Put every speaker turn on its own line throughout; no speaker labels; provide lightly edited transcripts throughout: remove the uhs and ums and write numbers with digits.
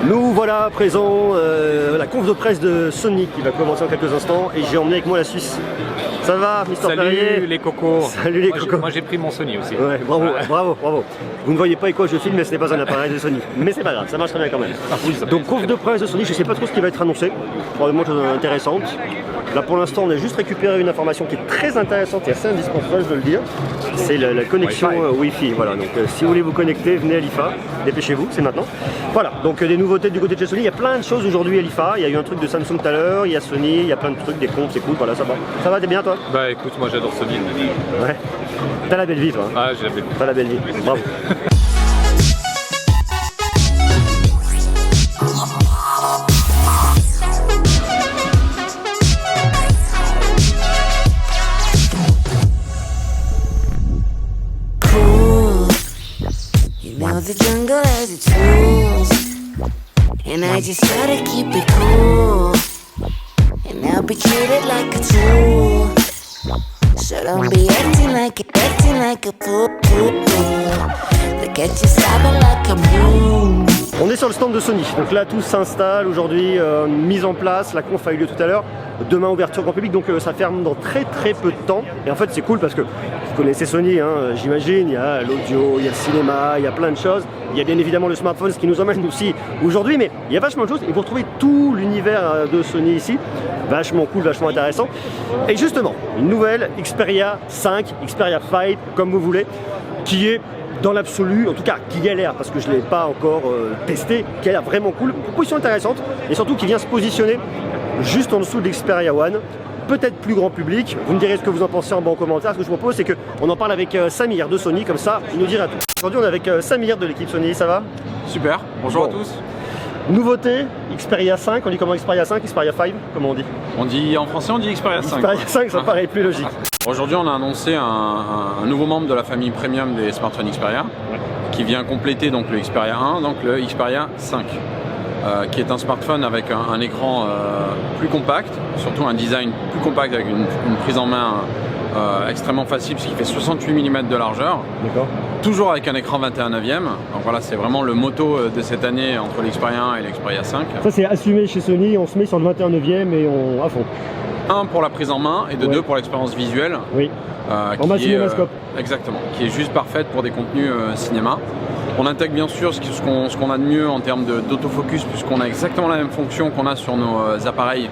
Nous voilà présents à la conf de presse de Sony qui va commencer en quelques instants et j'ai emmené avec moi la Suisse. Ça va, Mister Perrier?
Salut les cocos.
Salut les cocos.
Moi j'ai pris mon Sony aussi.
Ouais, bravo, bravo, bravo. Vous ne voyez pas avec quoi je filme, mais ce n'est pas un appareil de Sony. Mais c'est pas grave, ça marche très bien quand même. Donc conf de presse de Sony, je ne sais pas trop ce qui va être annoncé. Probablement chose intéressante. Là pour l'instant on a juste récupéré une information qui est très intéressante et assez indispensable, je dois le dire. C'est la connexion Wi-Fi. Voilà, donc si vous voulez vous connecter, venez à l'IFA. Dépêchez-vous, c'est maintenant. Voilà, donc des nouveautés du côté de chez Sony. Il y a plein de choses aujourd'hui à l'IFA. Il y a eu un truc de Samsung tout à l'heure, il y a Sony, il y a plein de trucs, des comptes, c'est cool. Voilà, ça va. Ça va, t'es bien toi?
Bah écoute, moi j'adore Sony.
Ouais. T'as la belle vie toi.
Ah, j'ai la belle vie.
T'as la belle vie. Bravo.
The jungle has its rules, and I just try to keep it cool, and I'll be treated like a tool. So don't be acting like a fool. Look at you sobbing like a moon.
On est sur le stand de Sony, donc là tout s'installe aujourd'hui, mise en place, la conf a eu lieu tout à l'heure, demain ouverture grand public, donc ça ferme dans très peu de temps. Et en fait c'est cool parce que vous connaissez Sony, hein, j'imagine, il y a l'audio, il y a le cinéma, il y a plein de choses. Il y a bien évidemment le smartphone, ce qui nous emmène aussi aujourd'hui, mais il y a vachement de choses et vous retrouvez tout l'univers de Sony ici, vachement cool, vachement intéressant. Et justement, une nouvelle Xperia 5, Xperia 5, comme vous voulez, qui est dans l'absolu, en tout cas qui a l'air, parce que je ne l'ai pas encore testé, qui a l'air vraiment cool, une proposition intéressante et surtout qui vient se positionner juste en dessous de l'Xperia One, peut-être plus grand public. Vous me direz ce que vous en pensez en bas en commentaire. Ce que je vous propose, c'est qu'on en parle avec Samir de Sony, comme ça il nous dira tout. Aujourd'hui on est avec Samir de l'équipe Sony, ça va?
Super, bonjour à tous.
Nouveauté, Xperia 5, on dit comment Xperia 5, Xperia 5, comment on dit?
On dit en français, on dit Xperia 5.
Xperia 5, ça paraît plus logique.
Aujourd'hui on a annoncé un nouveau membre de la famille premium des smartphones Xperia, qui vient compléter donc le Xperia 1, donc le Xperia 5. Qui est un smartphone avec un écran plus compact, surtout un design plus compact avec une prise en main extrêmement facile, puisqu'il fait 68 mm de largeur. D'accord. Toujours avec un écran 21/9. Donc voilà, c'est vraiment le motto de cette année entre l'Xperia 1 et l'Xperia 5.
Ça c'est assumé chez Sony, on se met sur le 21/9 et on à fond.
Un pour la prise en main et de deux pour l'expérience visuelle.
Oui. En bas cinémascope.
Exactement, qui est juste parfaite pour des contenus cinéma. On intègre bien sûr ce qu'on a de mieux en termes d'autofocus, puisqu'on a exactement la même fonction qu'on a sur nos appareils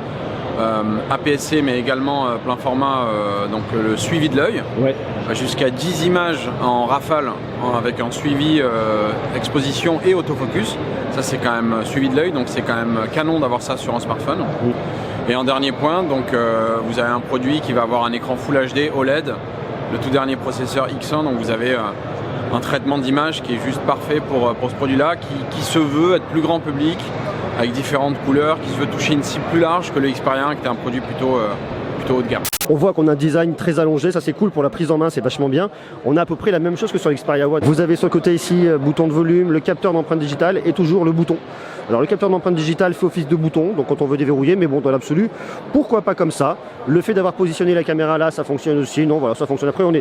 APS-C, mais également plein format, donc le suivi de l'œil, jusqu'à 10 images en rafale avec un suivi exposition et autofocus. Ça c'est quand même suivi de l'œil, donc c'est quand même canon d'avoir ça sur un smartphone. Oui. Et en dernier point, donc vous avez un produit qui va avoir un écran Full HD OLED, le tout dernier processeur X1, donc vous avez un traitement d'image qui est juste parfait pour ce produit-là, qui se veut être plus grand public, avec différentes couleurs, qui se veut toucher une cible plus large que le Xperia 1, qui est un produit plutôt haut de gamme.
On voit qu'on a un design très allongé, ça c'est cool pour la prise en main, c'est vachement bien. On a à peu près la même chose que sur l'Xperia One. Vous avez sur le côté ici, bouton de volume, le capteur d'empreinte digitale et toujours le bouton. Alors le capteur d'empreinte digitale fait office de bouton, donc quand on veut déverrouiller, mais bon dans l'absolu, pourquoi pas comme ça? Le fait d'avoir positionné la caméra là, ça fonctionne aussi, non voilà, ça fonctionne. Après on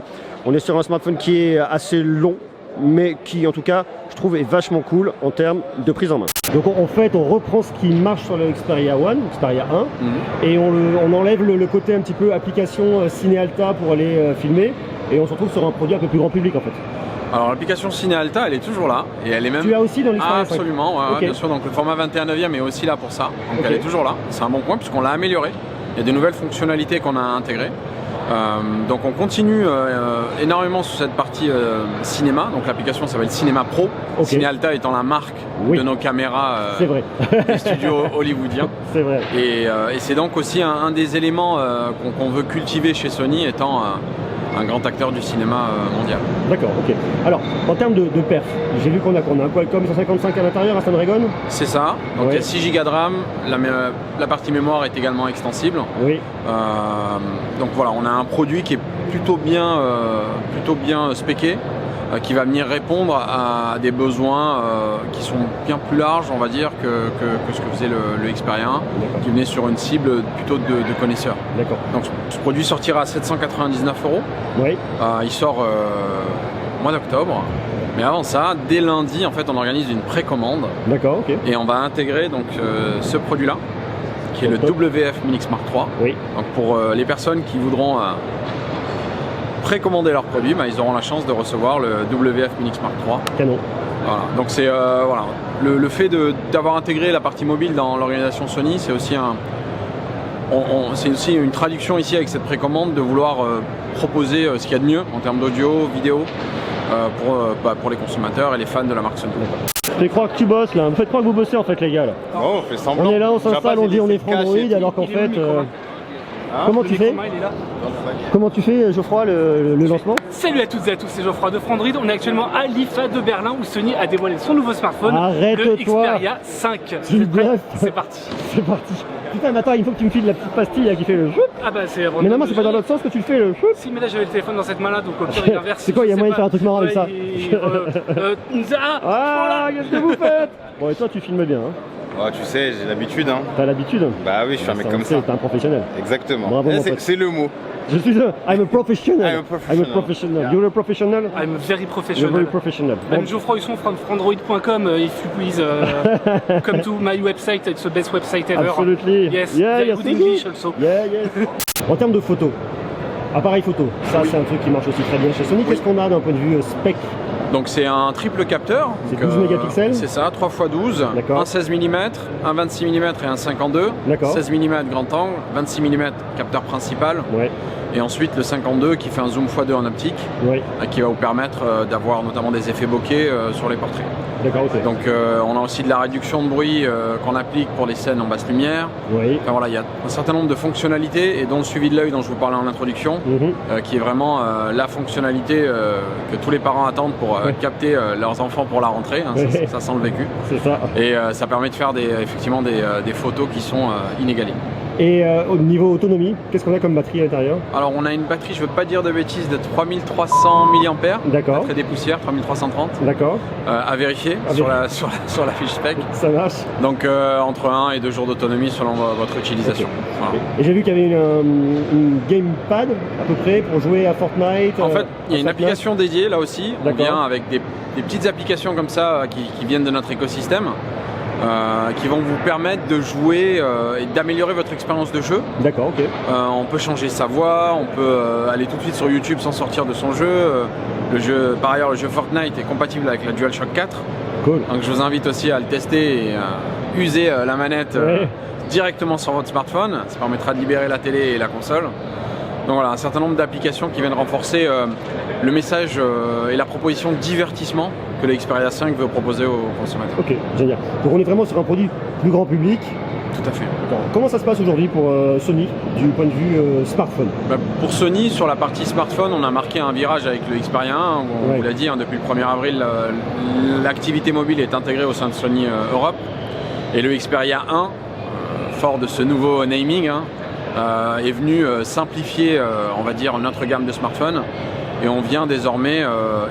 est sur un smartphone qui est assez long, mais qui en tout cas je trouve est vachement cool en termes de prise en main. Donc en fait on reprend ce qui marche sur le Xperia One, Xperia 1, et on enlève le côté un petit peu application Ciné Alta pour aller filmer, et on se retrouve sur un produit un peu plus grand public en fait.
Alors l'application Ciné Alta elle est toujours là, et elle est même...
Tu as aussi dans l'Xperia 5?
Absolument, okay. Bien sûr, donc le format 21/9 est aussi là pour ça, donc elle est toujours là, c'est un bon point puisqu'on l'a amélioré, il y a des nouvelles fonctionnalités qu'on a intégrées. Donc on continue énormément sur cette partie cinéma, donc l'application s'appelle Cinéma Pro, Ciné Alta étant la marque de nos caméras des studios hollywoodiens. C'est vrai. Et c'est donc aussi un des éléments qu'on veut cultiver chez Sony, étant un grand acteur du cinéma mondial. D'accord, ok. Alors, en termes de perf, j'ai vu qu'on a un Qualcomm 155 à l'intérieur, un Snapdragon. C'est ça, donc il y a 6 Go de RAM, la partie mémoire est également extensible. Oui. Donc voilà, on a un produit qui est plutôt bien spéqué, qui va venir répondre à des besoins qui sont bien plus larges, on va dire, que ce que faisait le Xperia 1, qui venait sur une cible plutôt de connaisseurs. Donc ce produit sortira à 799 €. Oui. Il sort mois d'octobre. Mais avant ça, dès lundi, en fait, on organise une précommande.
D'accord, ok.
Et on va intégrer donc ce produit-là, qui est le WF Minix Mark III.
Oui.
Donc pour les personnes qui voudront précommander leurs produits, ils auront la chance de recevoir le WF Minix Mark III.
Canon.
Voilà. Donc c'est voilà. Le fait d'avoir intégré la partie mobile dans l'organisation Sony, c'est aussi c'est aussi une traduction ici avec cette précommande de vouloir proposer ce qu'il y a de mieux en termes d'audio, vidéo pour les consommateurs et les fans de la marque Sony.
Je crois que tu bosses là, vous faites croire que vous bossez en fait les gars là.
Oh, on fait semblant.
On est là, on s'installe, on dit on est Frandroid alors qu'en fait... comment tu fais? Comment tu fais Geoffroy le lancement?
Salut à toutes et à tous, c'est Geoffroy de Frandroid. On est actuellement à l'IFA de Berlin où Sony a dévoilé son nouveau smartphone, le Xperia 5.
Tu bluffes.
C'est parti.
C'est parti. Putain mais attends, il faut que tu me files la petite pastille là, qui fait le choup.
Ah bah c'est
Mais normalement c'est pas dans l'autre sens que tu le fais le choup.
Si mais là j'avais le téléphone dans cette main là donc au pire il inverse.
C'est quoi, il y a moyen de faire un truc marrant avec ça? Qu'est-ce que vous faites? Bon et toi tu filmes bien hein?
Oh, tu sais, j'ai l'habitude. Hein.
T'as l'habitude?
Bah oui, je suis un mec comme ça.
T'es un professionnel.
Exactement.
Bravo, mon pote.
C'est le mot.
Je suis I'm a professional. I'm a professional.
Yeah.
You're a professional?
I'm very professional.
You're very professional.
I'm Geoffroy Husson from Frandroid.com if you please come to my website, it's the best website ever.
Absolutely.
Yes,
yeah,
very
yes,
good English also.
Yeah, yes. En termes de photos, appareil photo, ça c'est un truc qui marche aussi très bien chez Sony. Qu'est-ce qu'on a d'un point de vue spec?
Donc c'est un triple capteur.
C'est 12 mégapixels.
C'est ça, 3x12, un 16 mm, un 26 mm et un 52.
D'accord.
16 mm grand angle, 26 mm capteur principal.
Ouais.
Et ensuite le 52 qui fait un zoom x2 en optique,
ouais,
qui va vous permettre d'avoir notamment des effets bokeh sur les portraits.
D'accord, ok.
Donc on a aussi de la réduction de bruit qu'on applique pour les scènes en basse lumière.
Oui.
Enfin, voilà, il y a un certain nombre de fonctionnalités et dont le suivi de l'œil dont je vous parlais en introduction, qui est vraiment la fonctionnalité que tous les parents attendent pour capter leurs enfants pour la rentrée. Hein, ça sent le vécu.
C'est ça.
Et ça permet de faire effectivement des photos qui sont inégalées.
Et au niveau autonomie, qu'est-ce qu'on a comme batterie à l'intérieur?
Alors on a une batterie, je ne veux pas dire de bêtises, de 3300 mAh. D'accord. Très des poussières, 3330.
D'accord.
À vérifier sur la fiche spec.
Ça marche.
Donc entre 1 et 2 jours d'autonomie selon votre utilisation.
Okay.
Voilà.
Et j'ai vu qu'il y avait une gamepad à peu près pour jouer à Fortnite.
En fait, il y a une application dédiée là aussi. On vient avec des petites applications comme ça qui viennent de notre écosystème. Qui vont vous permettre de jouer et d'améliorer votre expérience de jeu.
D'accord, ok.
On peut changer sa voix, on peut aller tout de suite sur YouTube sans sortir de son jeu. Par ailleurs, le jeu Fortnite est compatible avec la DualShock 4.
Cool. Donc
je vous invite aussi à le tester et user la manette directement sur votre smartphone. Ça permettra de libérer la télé et la console. Donc voilà, un certain nombre d'applications qui viennent renforcer le message et la proposition de divertissement que le Xperia 5 veut proposer aux consommateurs.
Ok, génial. Donc on est vraiment sur un produit plus grand public.
Tout à fait.
Comment ça se passe aujourd'hui pour Sony du point de vue smartphone?
Pour Sony, sur la partie smartphone, on a marqué un virage avec le Xperia 1. On vous l'a dit, depuis le 1er avril, l'activité mobile est intégrée au sein de Sony Europe. Et le Xperia 1, fort de ce nouveau naming, est venu simplifier, on va dire, notre gamme de smartphones. Et on vient désormais,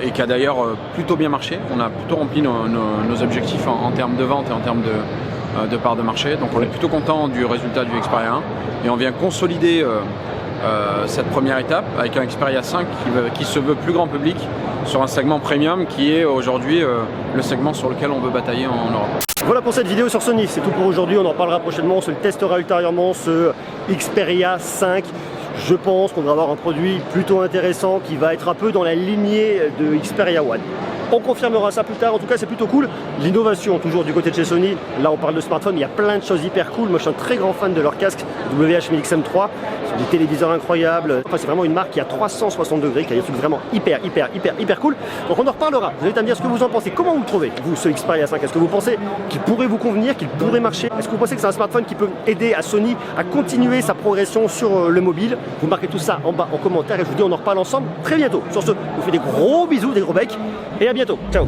et qui a d'ailleurs plutôt bien marché, on a plutôt rempli nos objectifs en termes de vente et en termes de part de marché. Donc on est plutôt content du résultat du Xperia 1. Et on vient consolider cette première étape avec un Xperia 5 qui se veut plus grand public sur un segment premium qui est aujourd'hui le segment sur lequel on veut batailler en Europe.
Voilà pour cette vidéo sur Sony, c'est tout pour aujourd'hui, on en parlera prochainement, on se le testera ultérieurement, ce Xperia 5. Je pense qu'on va avoir un produit plutôt intéressant qui va être un peu dans la lignée de Xperia One. On confirmera ça plus tard, en tout cas c'est plutôt cool. L'innovation toujours du côté de chez Sony, là on parle de smartphone, il y a plein de choses hyper cool. Moi je suis un très grand fan de leur casque WH Minix M3, des téléviseurs incroyables. Enfin c'est vraiment une marque qui a 360 degrés, qui a des trucs vraiment hyper cool. Donc on en reparlera, vous allez me dire ce que vous en pensez. Comment vous le trouvez, vous, ce Xperia 5? Est-ce que vous pensez qu'il pourrait vous convenir, qu'il pourrait marcher? Est-ce que vous pensez que c'est un smartphone qui peut aider à Sony à continuer sa progression sur le mobile? Vous marquez tout ça en bas en commentaire et je vous dis on en reparle ensemble très bientôt. Sur ce, je vous fais des gros bisous, des gros becs et à bientôt. Ciao.